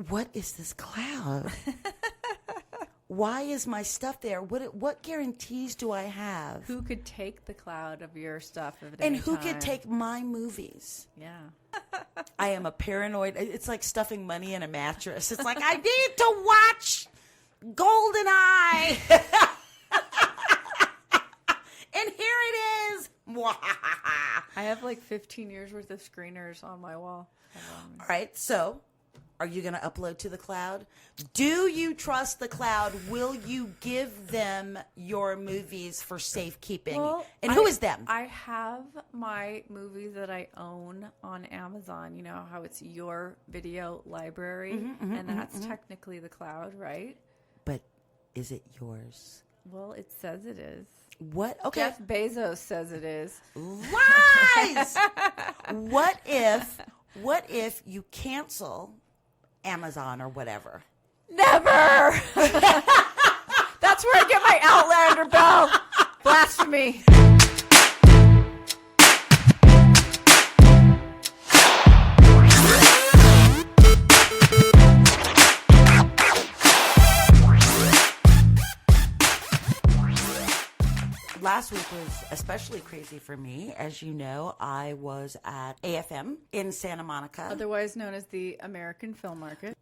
what is this cloud? Why is my stuff there? What guarantees do I have? Who could take the cloud of your stuff at And any who time? could take my movies? Yeah. I am a paranoid. It's like stuffing money in a mattress. It's like, I need to watch GoldenEye. And here it is. I have like 15 years worth of screeners on my wall. All right, so are you going to upload to the cloud? Do you trust the cloud? Will you give them your movies for safekeeping? Well, and who is them? I have my movies that I own on Amazon. You know how it's your video library, and that's technically the cloud, right? But is it yours? Well, it says it is. What? Okay. Jeff Bezos says it is. Lies! What if you cancel Amazon or whatever? Never! That's where I get my Outlander bell. Blasphemy. Last week was especially crazy for me. As you know, I was at AFM in Santa Monica. Otherwise known as the American Film Market.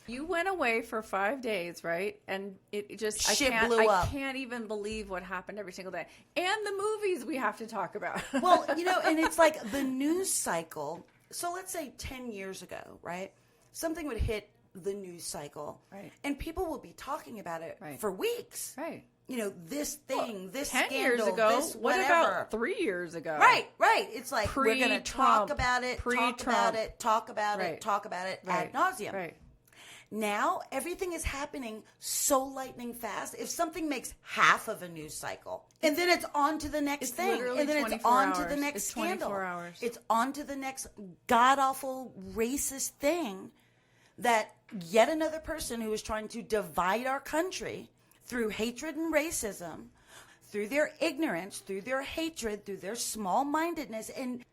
You went away for 5 days, right? And it just Shit blew up. I can't even believe what happened every single day. And the movies we have to talk about. Well, you know, and it's like the news cycle. So let's say 10 years ago, right? Something would hit the news cycle. Right. And people will be talking about it Right. for weeks. Right. You know, this thing, this 10 scandal, years ago. this What whatever. about 3 years ago? Right. It's like we're going to talk Pre-Trump. about it, talk about it, talk about Right. it, talk about it Right. ad nauseum. Right. Now, everything is happening so lightning fast. If something makes half of a news cycle, and then it's on to the next thing, literally and then it's 24 on to hours. the next It's scandal. 24 hours. It's on to the next god-awful racist thing that yet another person who is trying to divide our country through hatred and racism, through their ignorance, through their hatred, through their small-mindedness, and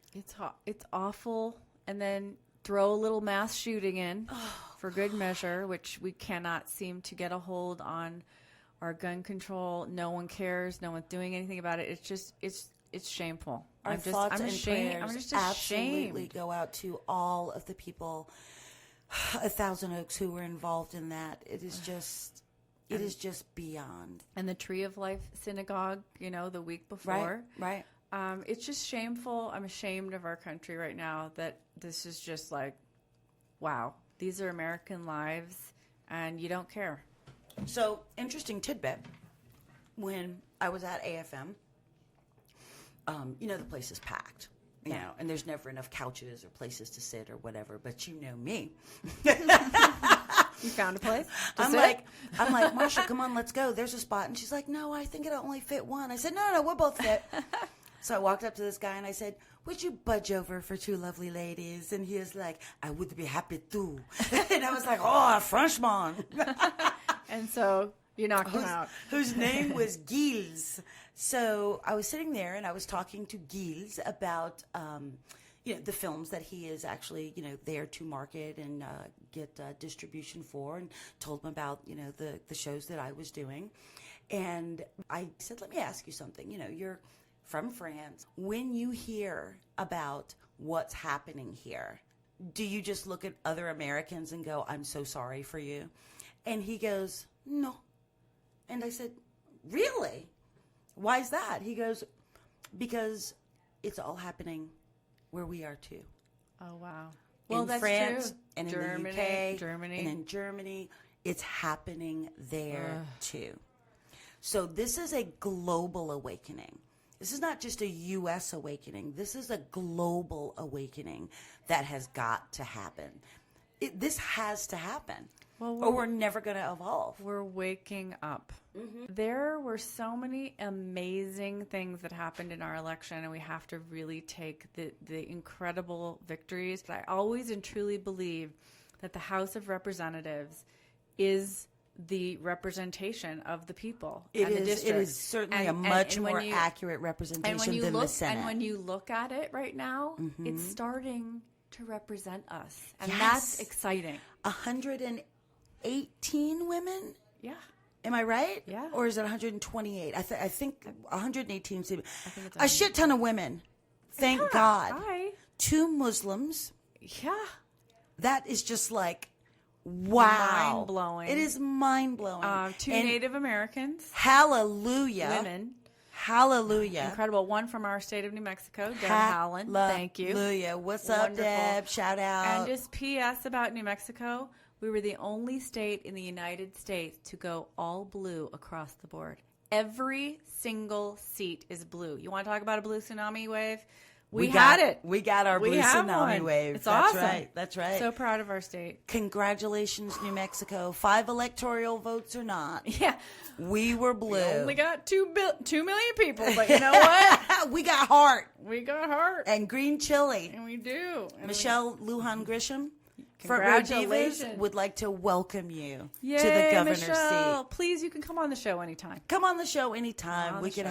It's awful. And then throw a little mass shooting in for good measure, which we cannot seem to get a hold on our gun control. No one cares. No one's doing anything about it. It's just, it's shameful. our I'm thoughts and ashamed. prayers I'm just absolutely ashamed. go out to all of the people, 1,000 Oaks, who were involved in that. It is just beyond. And the Tree of Life Synagogue, you know, the week before. Right. It's just shameful. I'm ashamed of our country right now that this is just like, wow, these are American lives and you don't care. So, interesting tidbit. When I was at AFM, you know, the place is packed, you know, and there's never enough couches or places to sit or whatever, but you know me. You found a place? I'm like, Marsha, come on, let's go. There's a spot. And she's like, no, I think it'll only fit one. I said, no, we'll both fit. So I walked up to this guy and I said, would you budge over for two lovely ladies? And he was like, I would be happy to. And I was like, oh, a Frenchman. And so you knocked him out. Whose name was Gilles. So I was sitting there and I was talking to Gilles about, you know, the films that he is actually, you know, there to market and get distribution for, and told him about, you know, the shows that I was doing. And I said, let me ask you something. You know, you're from France. When you hear about what's happening here, do you just look at other Americans and go, I'm so sorry for you? And he goes, no. And I said, really? Why is that? He goes, because it's all happening where we are too. Oh, wow. Well, in that's France true. and Germany, in the UK Germany. and in Germany, it's happening there too. So this is a global awakening. This is not just a U.S. awakening. This is a global awakening that has got to happen. This has to happen, or we're never going to evolve. We're waking up. There were so many amazing things that happened in our election, and we have to really take the incredible victories. I always and truly believe that the House of Representatives is the representation of the people and the district. It is certainly a much more accurate representation than the Senate. And when you look at it right now, it's starting to represent us. And Yes. that's exciting. 118 women? Yeah. Am I right? Yeah. Or is it 128? I think 118 seems. I think it's a shit ton of women. Thank Yeah, God. hi. 2 Muslims. Yeah. That is just like, wow. Mind-blowing. It is mind-blowing. 2 And Native Americans. hallelujah. Women. Hallelujah. Incredible. One from our state of New Mexico, Deb Howland. Thank you. Hallelujah. What's up, Wonderful. Deb? Shout out. And just P.S. about New Mexico, we were the only state in the United States to go all blue across the board. Every single seat is blue. You want to talk about a blue tsunami wave? We had it. We got our blue have tsunami one. wave. It's That's awesome. right. That's right. So proud of our state. Congratulations, New Mexico. 5 electoral votes or not. Yeah. We were blue. We only got 2 million people, but you know what? We got heart We got heart. and green chili. And we do. And Michelle Lujan Grisham, Front Row Divas, Congratulations. would like to welcome you Yay, to the governor's Michelle. seat. Please, you can come on the show anytime. Come on the show anytime. On We the could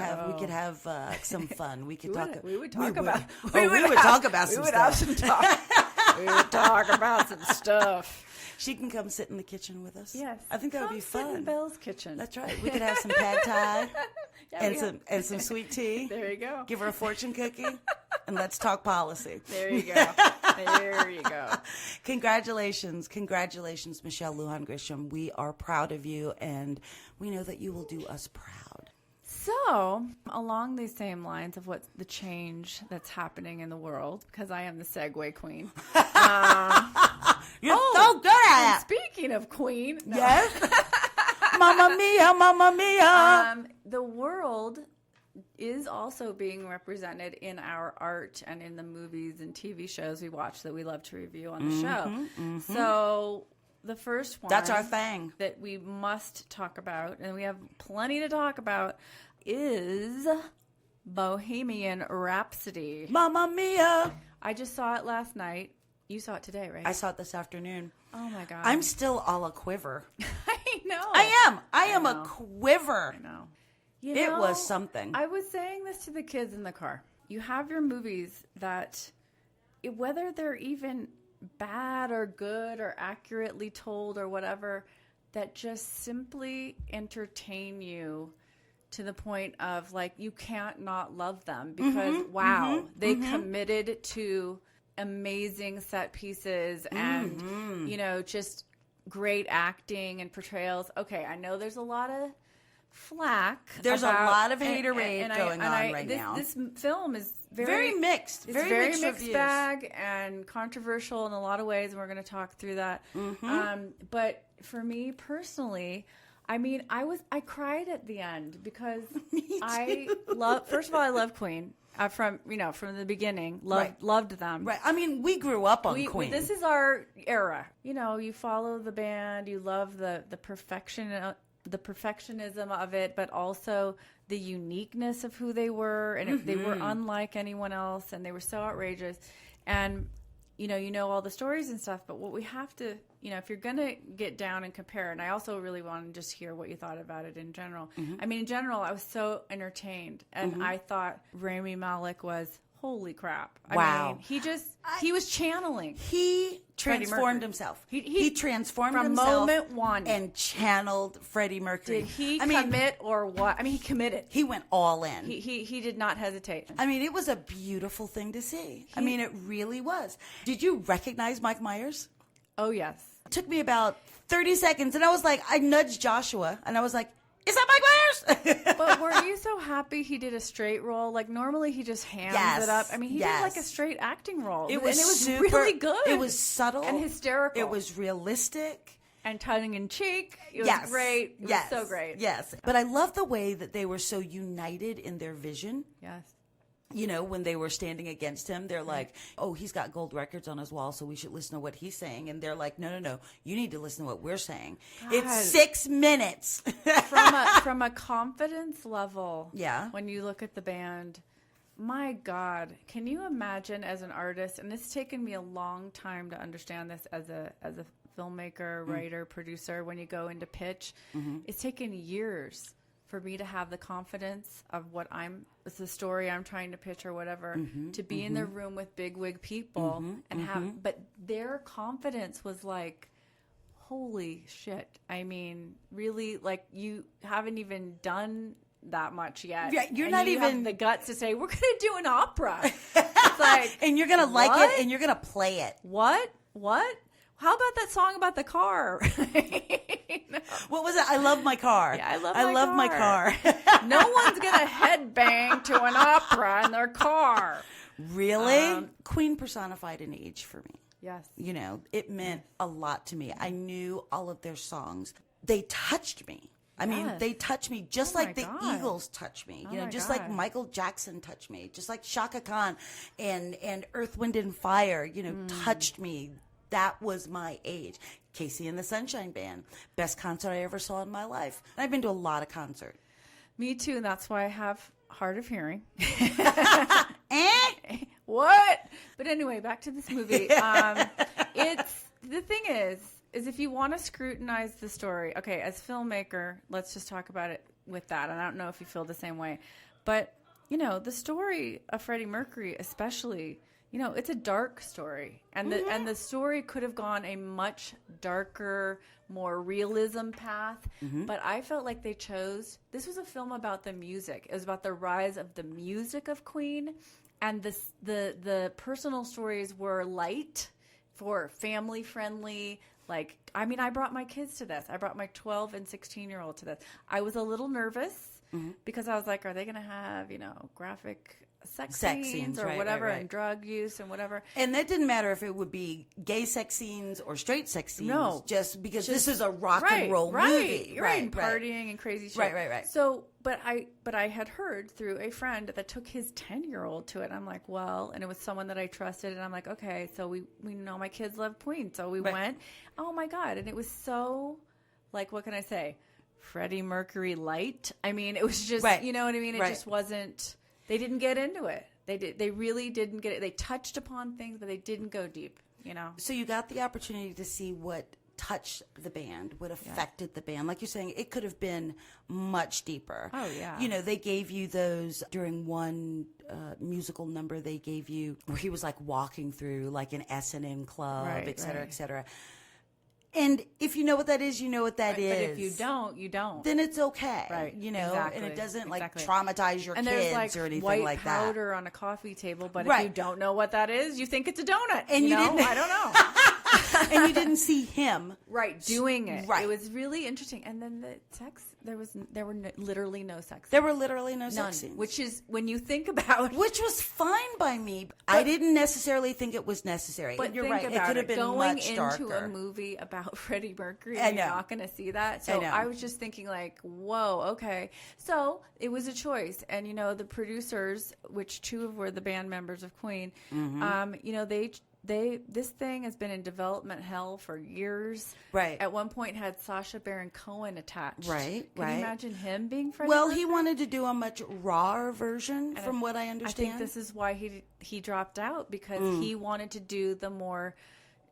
have show. some fun. We could We talk. would talk about. We would talk about some We would have stuff. some talk. We would talk about some stuff. She can come sit in the kitchen with us. Yes, I think that would be Come sit in fun. Belle's kitchen. That's right. We could have some pad thai Yeah, we have- and some sweet tea. There you go. Give her a fortune cookie, and let's talk policy. There you go. There you go. Congratulations, Michelle Lujan Grisham. We are proud of you, and we know that you will do us proud. So, along these same lines of what the change that's happening in the world, because I am the segue queen. You're so good at And speaking of queen, no. Yes. Mamma mia, mamma mia. The world is also being represented in our art and in the movies and TV shows we watch that we love to review on the show. So the first one That's our thing. that we must talk about, and we have plenty to talk about, is Bohemian Rhapsody. Mamma mia. I just saw it last night. You saw it today, right? I saw it this afternoon. Oh my God. I'm still all a quiver. I know. I am a know. quiver. I know. You It know, was something. I was saying this to the kids in the car. You have your movies that, whether they're even bad or good or accurately told or whatever, that just simply entertain you to the point of, like, you can't not love them because, wow, they committed to amazing set pieces and, you know, just great acting and portrayals. Okay, I know there's a lot of flack. There's a lot of haterade going on right this, now. This film is Very mixed. It's Very very mixed mixed reviews. bag and controversial in a lot of ways, and we're going to talk through that. But for me personally, I mean, I cried at the end because I love. First of all, I love Queen from the beginning. Loved them. Right. I mean, we grew up on Queen. This is our era. You know, you follow the band. You love the perfectionism of it, but also the uniqueness of who they were, and they were unlike anyone else, and they were so outrageous. And you know all the stories and stuff, but what we have to, if you're gonna get down and compare, and I also really want to just hear what you thought about it in general. I mean, in general, I was so entertained, and I thought Rami Malek was, holy crap. I mean, he was channeling. He transformed Mercury. himself. He transformed from himself moment one and channeled Freddie Mercury. Did he commit or what? I mean, he committed. He went all in. He did not hesitate. I mean, it was a beautiful thing to see. I mean, it really was. Did you recognize Mike Myers? Oh, yes. It took me about 30 seconds, and I was like, I nudged Joshua, and I was like, is that Mike Myers? But were you so happy he did a straight role? Like, normally he just hands it up. I mean, he did like a straight acting role. It was super, really good. It was subtle. And hysterical. It was realistic. And tongue in cheek. It was great. It was so great. Yes. But I love the way that they were so united in their vision. Yes. When they were standing against him, they're like, oh, he's got gold records on his wall, so we should listen to what he's saying. And they're like, no, you need to listen to what we're saying. God. It's 6 minutes. From a confidence level, yeah. When you look at the band, my God, can you imagine as an artist, and it's taken me a long time to understand this as a filmmaker, writer, producer, when you go into pitch, it's taken years for me to have the confidence of it's the story I'm trying to pitch or whatever, to be in the room with bigwig people but their confidence was like, holy shit. I mean, really, like, you haven't even done that much yet. Yeah, you're not even have the guts to say, we're going to do an opera. It's like, and you're going to like it and you're going to play it. What? How about that song about the car? No. What was it? I love my car. Yeah, I love my car. No one's going to headbang to an opera in their car. Really? Queen personified an age for me. Yes. You know, it meant a lot to me. I knew all of their songs. They touched me. I mean, they touched me just like the Eagles touched me. You know, just like Michael Jackson touched me. Just like Shaka Khan and Earth, Wind, and Fire, you know, touched me. That was my age. Casey and the Sunshine Band. Best concert I ever saw in my life. And I've been to a lot of concerts. Me too, and that's why I have hard of hearing. What? But anyway, back to this movie. It's the thing is if you want to scrutinize the story, okay, as filmmaker, let's just talk about it with that. And I don't know if you feel the same way, but you know, the story of Freddie Mercury, especially, you know, it's a dark story, and the story could have gone a much darker, more realism path. But I felt like this was a film about the music. It was about the rise of the music of Queen, and the personal stories were light, for family friendly. Like, I mean, I brought my kids to this. I brought my 12 and 16-year-old to this. I was a little nervous because I was like, are they going to have, you know, graphic sex scenes or whatever, and drug use and whatever. And that didn't matter if it would be gay sex scenes or straight sex scenes. No. Just because this is a rock and roll movie. Right. Partying and crazy shit. Right. So, but I had heard through a friend that took his 10-year-old to it. I'm like, well, and it was someone that I trusted. And I'm like, okay, so we know my kids love Queen. So we went. Oh, my God. And it was so, like, what can I say? Freddie Mercury light. I mean, it was just, you know what I mean? It just wasn't. They didn't get into it. They really didn't get it. They touched upon things, but they didn't go deep, you know? So you got the opportunity to see what touched the band, what affected the band. Like you're saying, it could have been much deeper. Oh, yeah. You know, they gave you those during one musical number they gave you where he was like walking through like an S&M club, et cetera, et cetera. And if you know what that is, you know what that is. But if you don't, you don't. Then it's okay. Right. You know, and it doesn't like traumatize your and kids like or anything white like that. powder on a coffee table, but if you don't know what that is, you think it's a donut. And you didn't. I don't know. And you didn't see him doing it. Right. It was really interesting. And then the sex, there were literally no sex. There were literally no sex scenes. Which is, when you think about, which was fine by me. I didn't necessarily think it was necessary. But you're think right. About it could have been going much into darker. A movie about Freddie Mercury, you're not going to see that. So I was just thinking like, whoa, okay. So it was a choice. And, you know, the producers, which two were the band members of Queen, you know, this thing has been in development hell for years. Right. At one point had Sacha Baron Cohen attached. Right. Can you imagine him being Freddie Well, Mercury? he wanted to do a much rawer version, from what I understand. I think this is why he dropped out, because he wanted to do the more,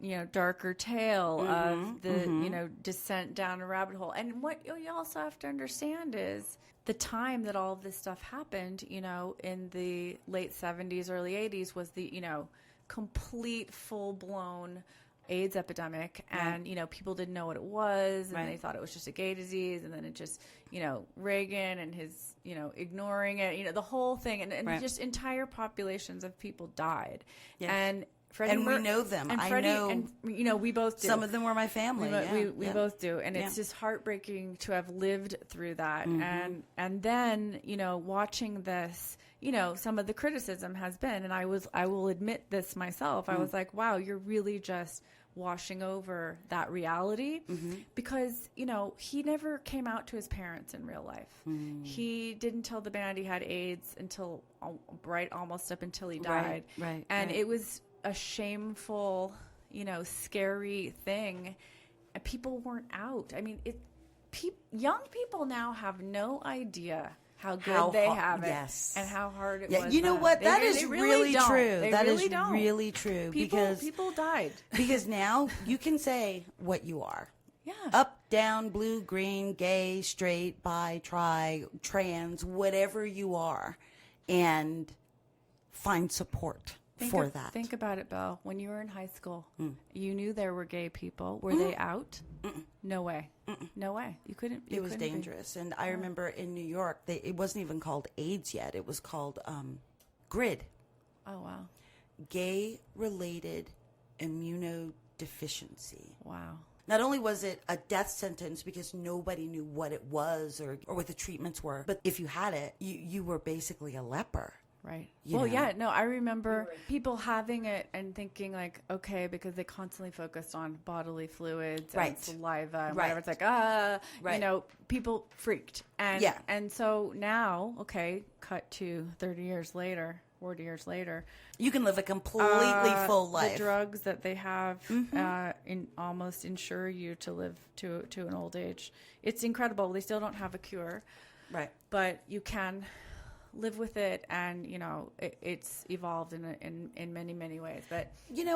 you know, darker tale of the, you know, descent down a rabbit hole. And what you also have to understand is the time that all of this stuff happened, you know, in the late 70s, early 80s was the, you know, complete full-blown AIDS epidemic, and you know, people didn't know what it was, and they thought it was just a gay disease, and then it just, you know, Reagan and his, you know, ignoring it, you know, the whole thing, and just entire populations of people died. And Freddie we know them. And Freddie, and you know, we both do. Some of them were my family. We both do, and it's just heartbreaking to have lived through that. And then, you know, watching this, you know, some of the criticism has been, and I will admit this myself. I was like, wow, you're really just washing over that reality, because, you know, he never came out to his parents in real life. He didn't tell the band he had AIDS until almost up until he died. And it was a shameful, you know, scary thing, and people weren't out. I mean, young people now have no idea how good they have it, and how hard it was. You know what? That is really true. That is really true. People died. Because now you can say what you are. Yeah. Up, down, blue, green, gay, straight, bi, tri, trans, whatever you are, and find support for that. Think about it, Belle. When you were in high school, you knew there were gay people. Were they out? No way. No way. You couldn't. It was dangerous. And I remember in New York, it wasn't even called AIDS yet. It was called GRID. Oh, wow. Gay-related immunodeficiency. Wow. Not only was it a death sentence because nobody knew what it was or what the treatments were, but if you had it, you were basically a leper. Right. You know? No, I remember people having it and thinking like, okay, because they constantly focused on bodily fluids and saliva and whatever. It's like, people freaked. And so now, okay, cut to 30 years later, 40 years later. You can live a completely full life. The drugs that they have almost insure you to live to an old age. It's incredible. They still don't have a cure. Right. But you can live with it, and it's evolved in many, many ways. But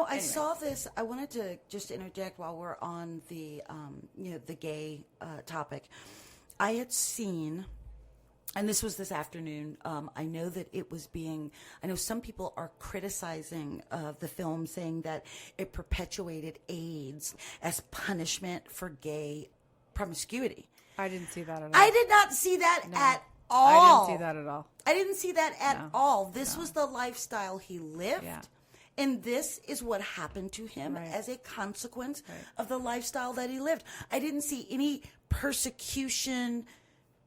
I saw this. I wanted to just interject while we're on the the gay topic. I had seen, and this was this afternoon. I know that it was I know some people are criticizing the film, saying that it perpetuated AIDS as punishment for gay promiscuity. I didn't see that at all. I did not see that at all. I didn't see that at all. I didn't see that at all. This was the lifestyle he lived. Yeah. And this is what happened to him as a consequence of the lifestyle that he lived. I didn't see any persecution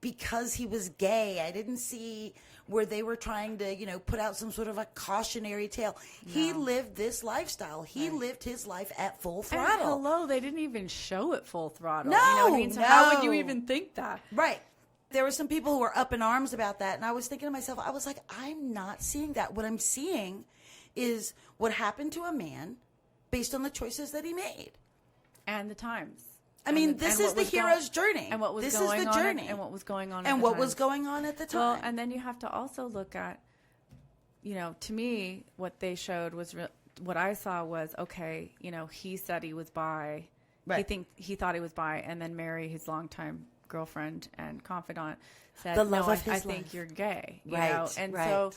because he was gay. I didn't see where they were trying to, put out some sort of a cautionary tale. No. He lived this lifestyle. He lived his life at full throttle. And hello, they didn't even show it full throttle. No, you know what I mean? So how would you even think that? Right. There were some people who were up in arms about that, and I was thinking to myself, I was like, I'm not seeing that. What I'm seeing is what happened to a man based on the choices that he made. And the times. I mean, this is the hero's journey. And what was this going is the on journey. And what was going on and what was going on at the time. Well, and then you have to also look at, to me, what they showed was, what I saw was, okay, he said he was bi. Right. He thought he was bi, and then Mary, his longtime girlfriend and confidant, said, I think you're gay. You know? And so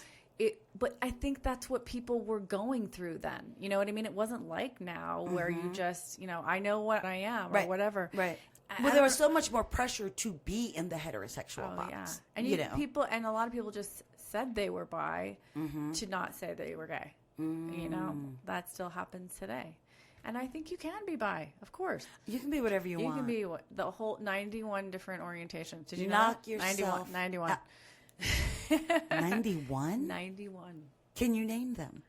but I think that's what people were going through then. You know what I mean? It wasn't like now where you just, I know what I am or whatever. Right. Well, there was so much more pressure to be in the heterosexual box. Yeah. And people, and a lot of people just said they were bi to not say they were gay. That still happens today. And I think you can be bi, of course. You can be whatever you want. You can be the whole 91 different orientations. Did you knock know? yourself 91. 91? 91. Can you name them?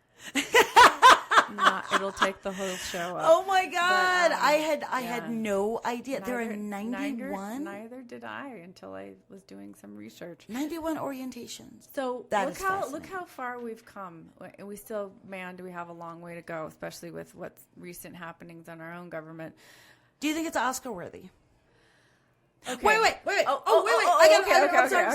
It'll take the whole show up. Oh my God! But, I had no idea. There are 91. Neither did I until I was doing some research. 91 orientations. So look how far we've come, and we still, do we have a long way to go, especially with what's recent happenings in our own government. Do you think it's Oscar worthy? Okay. Wait. wait. I'm sorry.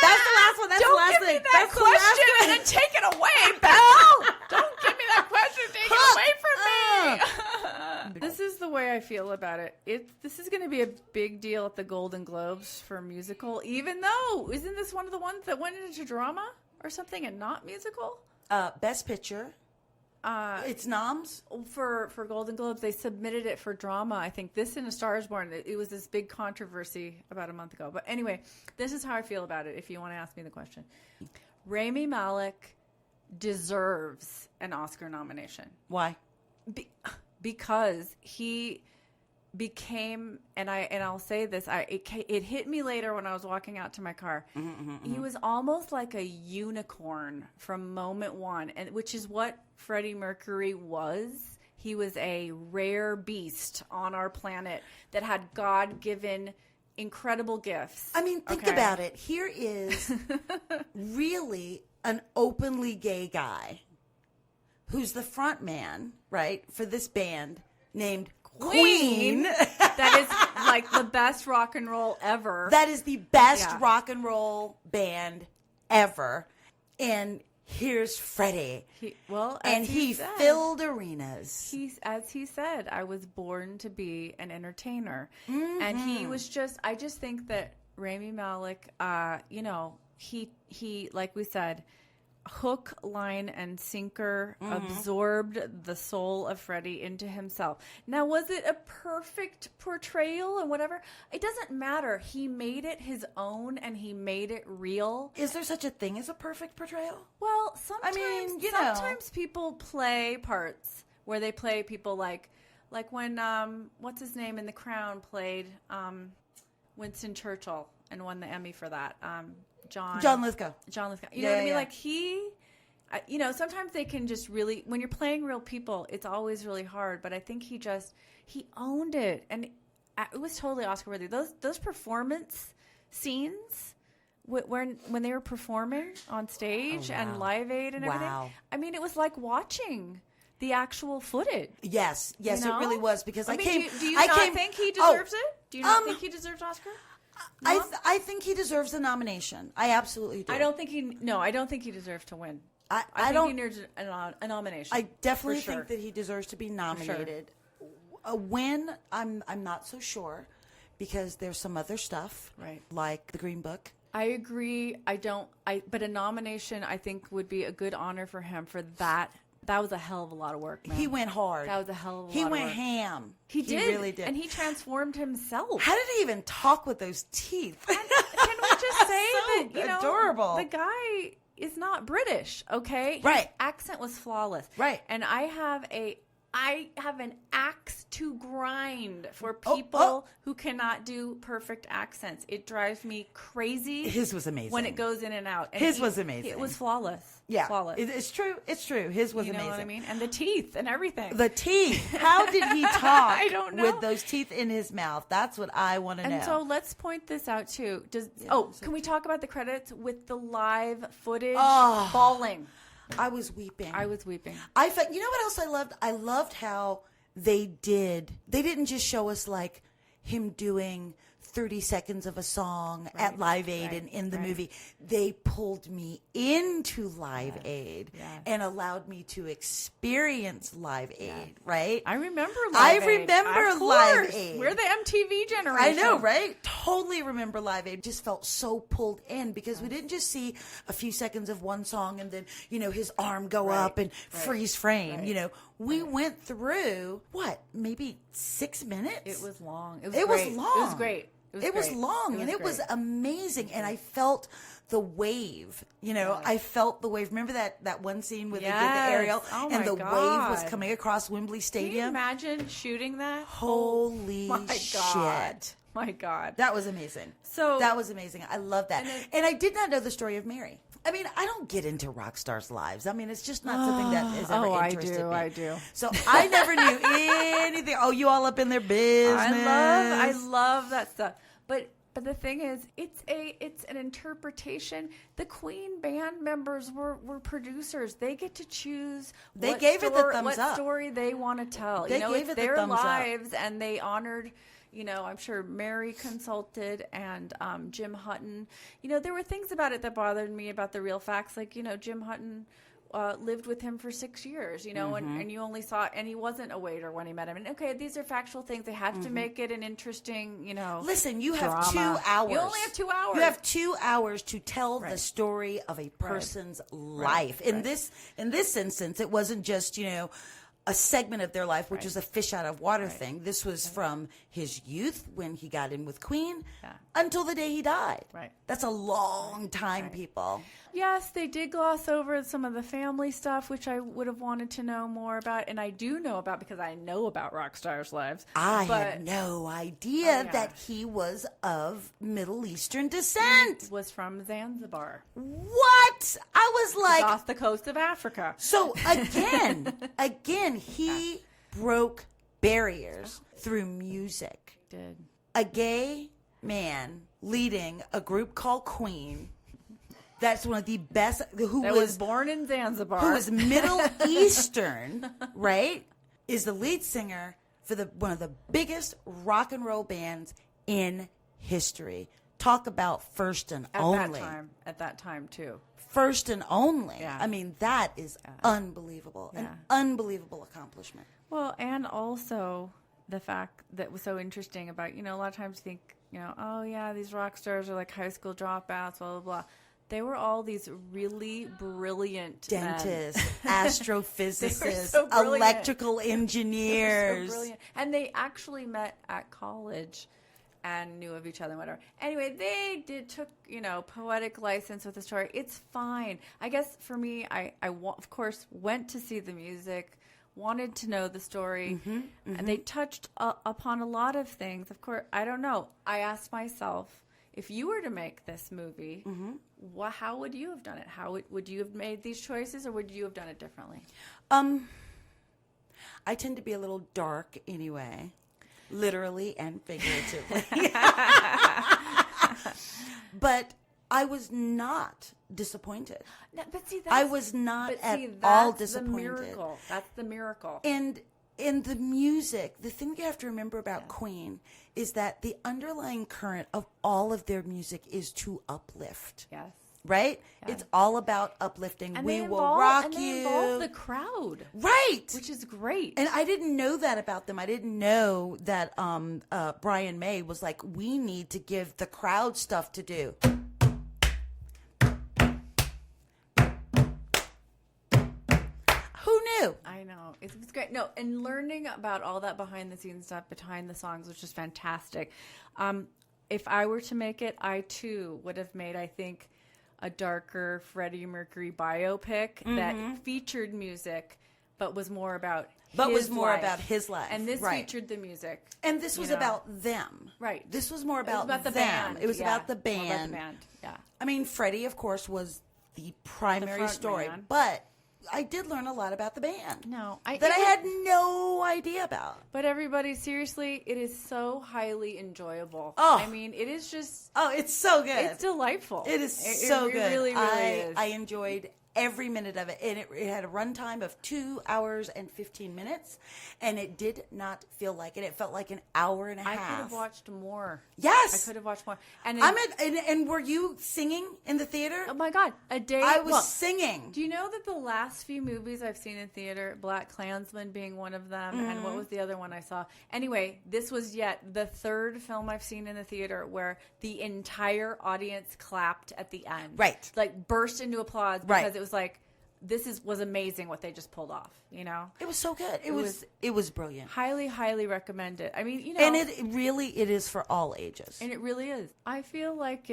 That's the last one. That's the last thing. That's the last question and then take it away, Belle. Don't give me that question. Take it away from me. This is the way I feel about it. This is going to be a big deal at the Golden Globes for musical, even though, isn't this one of the ones that went into drama or something and not musical? Best Picture. It's noms for Golden Globes. They submitted it for drama. I think this in A Star Is Born. It was this big controversy about a month ago. But anyway, this is how I feel about it. If you want to ask me the question, Rami Malek deserves an Oscar nomination. Why? Because he became, and I'll say this, it hit me later when I was walking out to my car. He was almost like a unicorn from moment one, and which is what Freddie Mercury was. He was a rare beast on our planet that had God-given incredible gifts. I mean, think about it. Here is really an openly gay guy who's the front man, right, for this band named Queen. That is like the best rock and roll ever. That is the best rock and roll band ever. And here's Freddie. And he filled arenas. As he said, I was born to be an entertainer. Mm-hmm. And he was I just think that Rami Malek, he, like we said, hook, line, and sinker absorbed the soul of Freddie into himself. Now, was it a perfect portrayal and whatever? It doesn't matter. He made it his own and he made it real. Is there such a thing as a perfect portrayal? Well, sometimes people play parts where they play people like when what's his name in The Crown played Winston Churchill and won the Emmy for that. John Lithgow. You know what I mean? Like sometimes they can just really, when you're playing real people, it's always really hard. But I think he owned it. And it was totally Oscar worthy. Those performance scenes when they were performing on stage and Live Aid and everything. I mean, it was like watching the actual footage. Yes, it really was because do you not think he deserves it? Do you not think he deserms Oscar? No? I think he deserves a nomination. I absolutely do. I don't think he deserves to win. I think he deserves a nomination. I definitely think that he deserves to be nominated. A win, I'm not so sure because there's some other stuff, right? Like the Green Book. I agree. But a nomination I think would be a good honor for him for that. That was a hell of a lot of work, man. He went hard. That was a hell of a lot of work. He went ham. He did. Really did. And he transformed himself. How did he even talk with those teeth? Can we just say that, adorable. The guy is not British, okay? Right. His accent was flawless. Right. And I have an axe to grind for people who cannot do perfect accents. It drives me crazy. His was amazing. When it goes in and out. And His was amazing. It was flawless. Yeah. Flawless. It's true. It's true. His was amazing. You know what I mean? And the teeth and everything. The teeth. How did he talk I don't know. with those teeth in his mouth? That's what I want to know. And so let's point this out too. Can we talk about the credits with the live footage? Bawling. I was weeping. I felt, you know what else I loved? I loved how they didn't just show us like him doing 30 seconds of a song at Live Aid and in the movie. They pulled me into Live Aid and allowed me to experience Live Aid, right? I remember Live Aid. Live Aid. We're the MTV generation. I know, right? Totally remember Live Aid. Just felt so pulled in because we didn't just see a few seconds of one song and then, his arm go up and freeze frame. We went through, maybe 6 minutes? It was long. It was long. It was great. It was long and it was amazing. And I felt the wave, I felt the wave. Remember that one scene where they did the aerial and the wave was coming across Wembley Stadium? Can you imagine shooting that? Holy shit. My God. That was amazing. That was amazing. I love that. And I did not know the story of Mary. I mean, I don't get into rock stars' lives. I mean, it's just not something that is ever interested me. I do. So I never knew anything. Oh, you all up in their business. I love that stuff. But the thing is, it's an interpretation. The Queen band members were producers. They get to choose. They gave it the thumbs up. What story they want to tell. They gave it the thumbs up. Their lives, and they honored. I'm sure Mary consulted and Jim Hutton. There were things about it that bothered me about the real facts. Like, Jim Hutton lived with him for 6 years, and you only saw, and he wasn't a waiter when he met him. And okay, these are factual things. They had to make it an interesting, Listen, you have drama. 2 hours. You only have 2 hours. You have 2 hours to tell the story of a person's life. In this instance, it wasn't just, a segment of their life, which was a fish out of water thing. This was from his youth when he got in with Queen until the day he died. Right. That's a long time, people. Yes, they did gloss over some of the family stuff, which I would have wanted to know more about. And I do know about because I know about rock stars' lives. I had no idea that he was of Middle Eastern descent. He was from Zanzibar. What? I was like... off the coast of Africa. So again, he broke barriers through music. Did. A gay man leading a group called Queen. That's one of the best. Who was born in Zanzibar. Who was Middle Eastern, right? Is the lead singer for one of the biggest rock and roll bands in history. Talk about first and only. At that time, too. first and only. Yeah. I mean, that is unbelievable. Yeah. An unbelievable accomplishment. Well, and also the fact that was so interesting about, a lot of times you think, oh yeah, these rock stars are like high school dropouts, blah, blah, blah. They were all these really brilliant dentists, astrophysicists, so electrical They engineers. were so brilliant. And they actually met at college and knew of each other and whatever. Anyway, they took, poetic license with the story. It's fine. I guess for me, I of course, went to see the music, wanted to know the story, and they touched upon a lot of things. Of course, I don't know. I asked myself, if you were to make this movie, how would you have done it? How would you have made these choices, or would you have done it differently? I tend to be a little dark anyway, literally and figuratively. But I was not disappointed. No, but see, I was not at all disappointed. The miracle. That's the miracle. And in the music, the thing you have to remember about Queen is that the underlying current of all of their music is to uplift. Yes. Right? Yeah. It's all about uplifting. And we will rock you. They involve the crowd. Right. Which is great. And I didn't know that about them. I didn't know that Brian May was like, we need to give the crowd stuff to do. Who knew? I know. It was great. No, and learning about all that behind the scenes stuff, behind the songs, was just fantastic. If I were to make it, I too would have made, I think, a darker Freddie Mercury biopic that featured music, but was more about his life. And this featured the music. And this was about them. Right. This was more about, the them. band. It was about the band. More about the band. Yeah. I mean, Freddie, of course, was the primary front story, man. but I did learn a lot about the band. No, I had no idea about. But everybody, seriously, it is so highly enjoyable. Oh. I mean, it is just... Oh, it's so good. It's delightful. It is so good. It really, really is. I enjoyed every minute of it. And it had a runtime of 2 hours and 15 minutes. And it did not feel like it. It felt like an hour and a half. I could have watched more. Yes. I could have watched more. And and were you singing in the theater? Oh my God. A day. I was singing. Do you know that the last few movies I've seen in theater, Black Klansman being one of them, and what was the other one I saw? Anyway, this was yet the third film I've seen in the theater where the entire audience clapped at the end. Right. Like burst into applause because it was like, this was amazing what they just pulled off, It was so good. It was brilliant. Highly, highly recommend it. I mean, And it is for all ages. And it really is. I feel like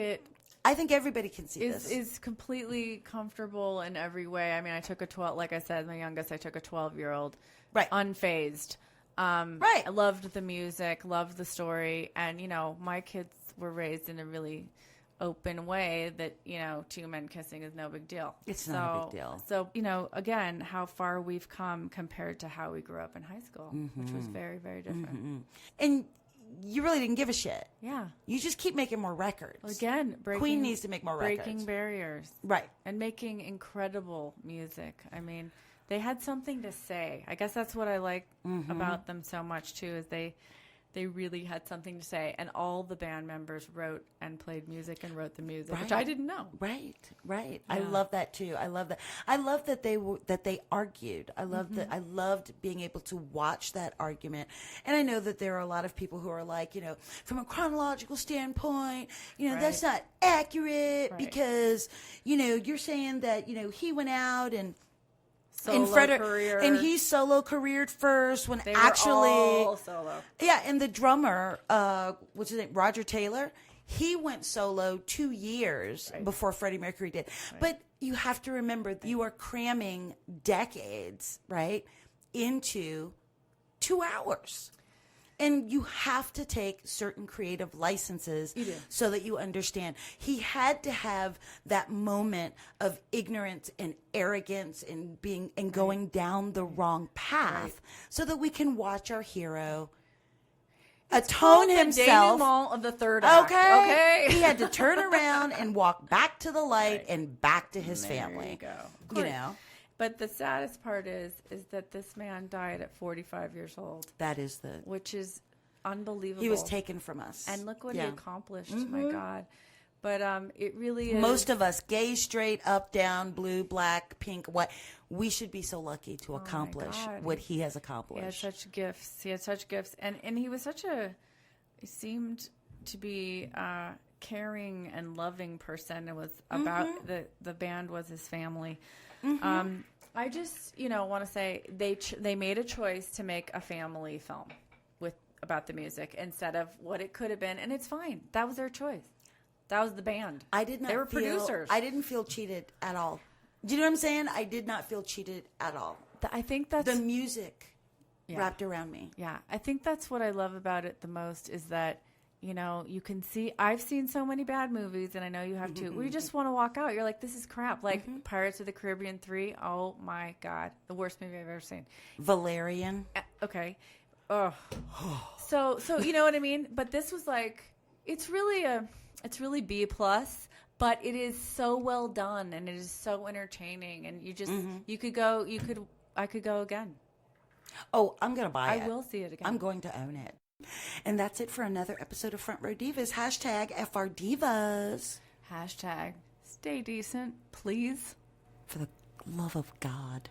I think everybody can see this. Is completely comfortable in every way. I mean, I took like I said, my youngest, I took a 12-year-old. Right. Unfazed. Right. I loved the music, loved the story. And, my kids were raised in a really open way that, two men kissing is no big deal. It's not a big deal. So, again, how far we've come compared to how we grew up in high school, which was very, very different. And you really didn't give a shit. Yeah. You just keep making more records. Well, again, Queen needs to make more records. Breaking barriers. Right. And making incredible music. I mean, they had something to say. I guess that's what I like about them so much, too, is they really had something to say. And all the band members wrote and played music and wrote the music, which I didn't know. Right. Yeah. I love that, too. I love that. I love that they argued. I loved being able to watch that argument. And I know that there are a lot of people who are like, from a chronological standpoint, that's not accurate because, you're saying that, he went out and Career. And he solo careered first when they actually were all solo. Yeah, and the drummer, what's his name, Roger Taylor, he went solo 2 years before Freddie Mercury did. Right. But you have to remember, you are cramming decades, right, into 2 hours. And you have to take certain creative licenses so that you understand. He had to have that moment of ignorance and arrogance and going down the wrong path so that we can watch our hero atone himself. The denouement of the third act. Okay. He had to turn around and walk back to the light and back to his family. There you go. But the saddest part is that this man died at 45 years old. Which is unbelievable. He was taken from us. And look what he accomplished, my God. But it really is. Most of us, gay, straight, up, down, blue, black, pink, white, we should be so lucky to accomplish what he has accomplished. He had such gifts. He had such gifts. And he was he seemed to be a caring and loving person. It was about the band was his family. I just, want to say they made a choice to make a family film about the music instead of what it could have been. And it's fine. That was their choice. That was the band. They were producers. I didn't feel cheated at all. Do you know what I'm saying? I did not feel cheated at all. I think that's... The music wrapped around me. Yeah. I think that's what I love about it the most is that, you can see... I've seen so many bad movies, and I know you have too, where you just want to walk out. You're like, this is crap. Like Pirates of the Caribbean 3. Oh, my God. The worst movie I've ever seen. Valerian. Okay. Oh. So you know what I mean? But this was like... It's really B+, but it is so well done and it is so entertaining and you just I could go again. Oh, I'm going to buy it. I will see it again. I'm going to own it. And that's it for another episode of Front Row Divas. #FRDivas. Stay decent, please. For the love of God.